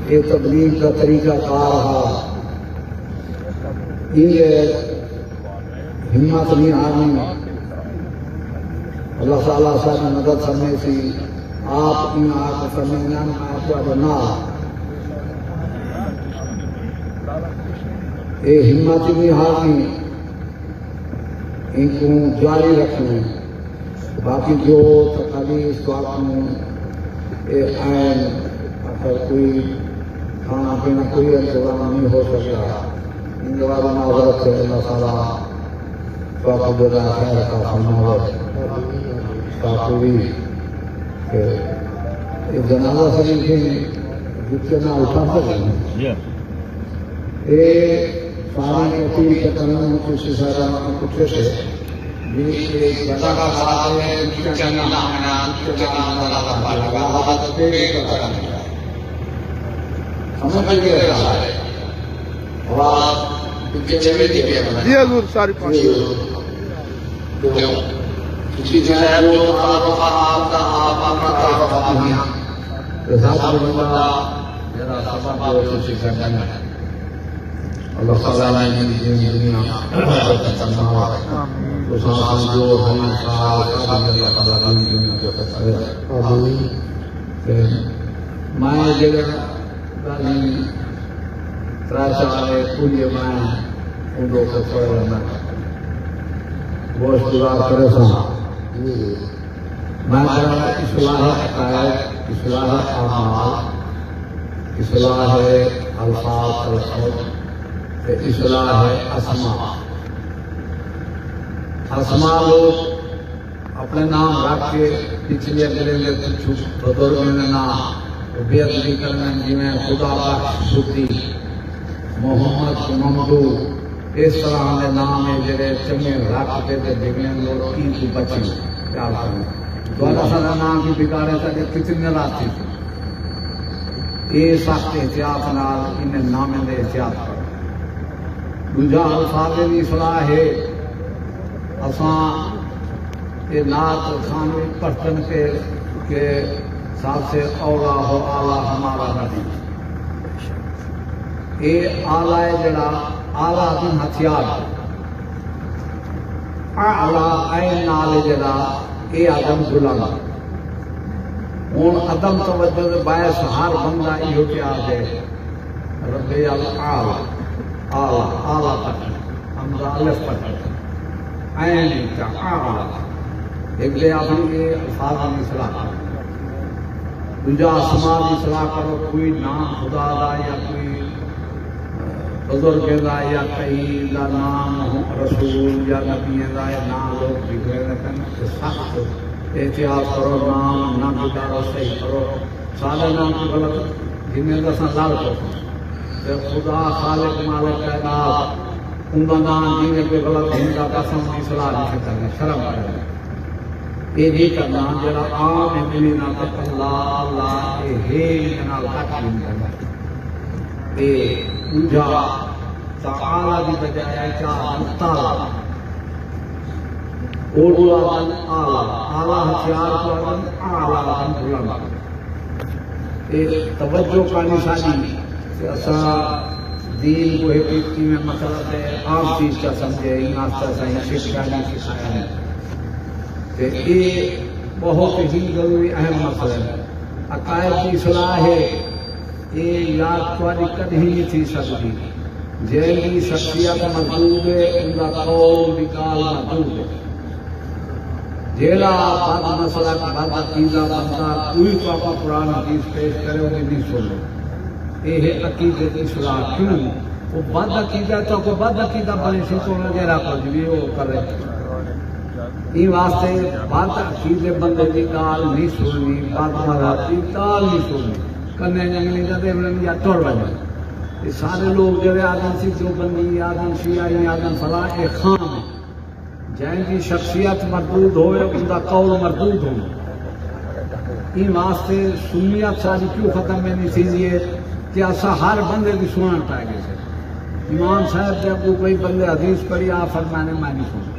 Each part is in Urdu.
یہ تبلیغ کا طریقہ کار رہا، یہ ہمت نہیں ہارنی، اللہ تعالیٰ سے مدد کرنے سی آپ ان آپ سمجھنا آپ کا بنا یہ ہمت نہیں ہارنی، ان کو جاری رکھنا، باقی جو تکالیف عین اگر کوئی کھانا پینا کوئی انتظام نہیں ہو سکتا، ان دوبارہ معذرت سے اللہ تعالیٰ جزا خیر کا فرماوے پوری جنازہ شریف جتنے نہ اٹھا سکیں یہ ساری اپیل کرنا کسی سارا کچھ سے جی حضور ساری پانچ اللہ تعالیٰ دنیا میں جگہ تر سال پوجے میں اندوں کو پڑھنا گوشت گزار کرے سا میں اصلاح عقائد، اصلاح اعمال، اصلاح الفاظ الخط، اصلاح اسماء۔ اسماء لوگ اپنے نام رکھ کے پچھلے اگلے میں کچھ بزرگ نے نام بے ادبی کرنا، جی میں خدا بخش سوتی محمد ممدو اس طرح کے نام ہے جڑے چنگے رکھ کے جگہ لوگ کی بچی کیا کرنا دوبارہ سارا نام کی بگاڑے تک کتنے راتی یہ سخت احتیاط نال ان نامے دے احتیاط کر دوجا الفاظ کی صلاح ہے اساں یہ نعت خانے پڑھن کے ساتھ سے اولا ہو اعلیٰ ہمارا نبی، یہ آلہ ہے جڑا آلہ دن ہتھیار، اعلیٰ این نال جڑا یہ آدم غلام ہوں عدم توجہ کے باعث ہر بندہ یہ پیار دے رب الاعلیٰ اعلیٰ اعلیٰ پڑھنا حمزہ الف پڑھنا این کا اعلیٰ ایک دے اپنی یہ الفاظ کی اصلاح کرو، دوجا اسماء کی اصلاح کرو، کوئی نام خدا دا یا کوئی بزرگ دا یا کئی دا نام رسول یا نبی دا یا نام لوگ بگڑے رکھن سخت احتیاط کرو، نام نہ بگاڑو، صحیح کرو، سارے نام کی غلط جنہیں دساں لال کو خدا خالق مالک کائنات ان کا نام جنہیں پہ غلط ان کا قسم کی صلاح نہیں کرنا، شرم کرنا، یہ نہیں کرنا جڑا عام ہے ملی نہ تک اللہ اللہ یہ نہ تک نہیں کرنا، یہ اوجا تعالی کی بجائے کیا تعالی اردو آدم اعلیٰ اعلیٰ ہتھیار کو آدم اعلیٰ بلند، یہ توجہ کا نشانی کہ اساں دین کو حقیقی میں مطلب ہے عام چیز کا سمجھے، ناشتہ صحیح شکا نہیں سکھایا ہے کہ یہ بہت ہی ضروری اہم مسئلہ ہے۔ عقائد کی اصلاح ہے یہ یاد تھوڑی کدی نہیں تھی سکتی، جن کی شخصیت محدود ہے ان کا قول بکال محدود ہے، جیڑا بد مسئلہ بد عقیدہ بنتا کوئی تو آپ قرآن حدیث پیش کرے وہ نہیں سنو، یہ ہے عقیدے کی اصلاح۔ کیوں وہ بد عقیدہ تو کوئی بد عقیدہ بنے سے تو وغیرہ کچھ بھی وہ کرے، یہ واسطے بد عقیدے بندے کی گال نہیں سننی، بد مذہب کی گال نہیں سننی، کنے جنگلی کا دیولن یا ٹوڑ بنے، یہ سارے لوگ جڑے آدم سی جو بندی آدم شیعی آدم فلاح ایک خام ہے، جن کی شخصیت مردود ہوئے ان کا قول مردود ہو، ان واسطے سنیت ساری کیوں ختم میں نہیں تھی کہ ایسا ہر بندے کی سنن پائے گئے سے امام صاحب جب کوئی بندے حدیث پڑھی آپ فرمانے میں نہیں سنتا،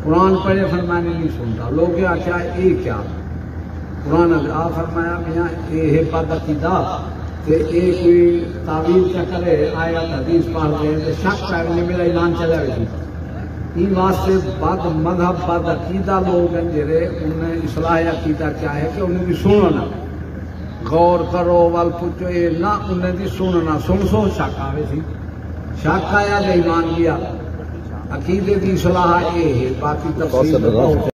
قرآن پڑھے فرمانے نہیں سنتا، لوگ کیا کیا یہ کیا قرآن آپ فرمایا میاں یہ ہے بد عقیدہ کہ ایک کوئی تعویل کیا کرے آیات حدیث پڑھتے ہیں تو شک پہ انہیں میرا ایمان چلا رہی این واسطے بد مذہب بد عقیدہ لوگ ہیں جڑے انہیں اصلاح عقیدہ کیا ہے کہ انہیں بھی سننا غور کرو وال پوچھو یہ نہ انہیں بھی سننا سن سو شک آوے سی شک آیا تو ایمان گیا عقیدے کی اصلاح یہ ہے باقی تفصیل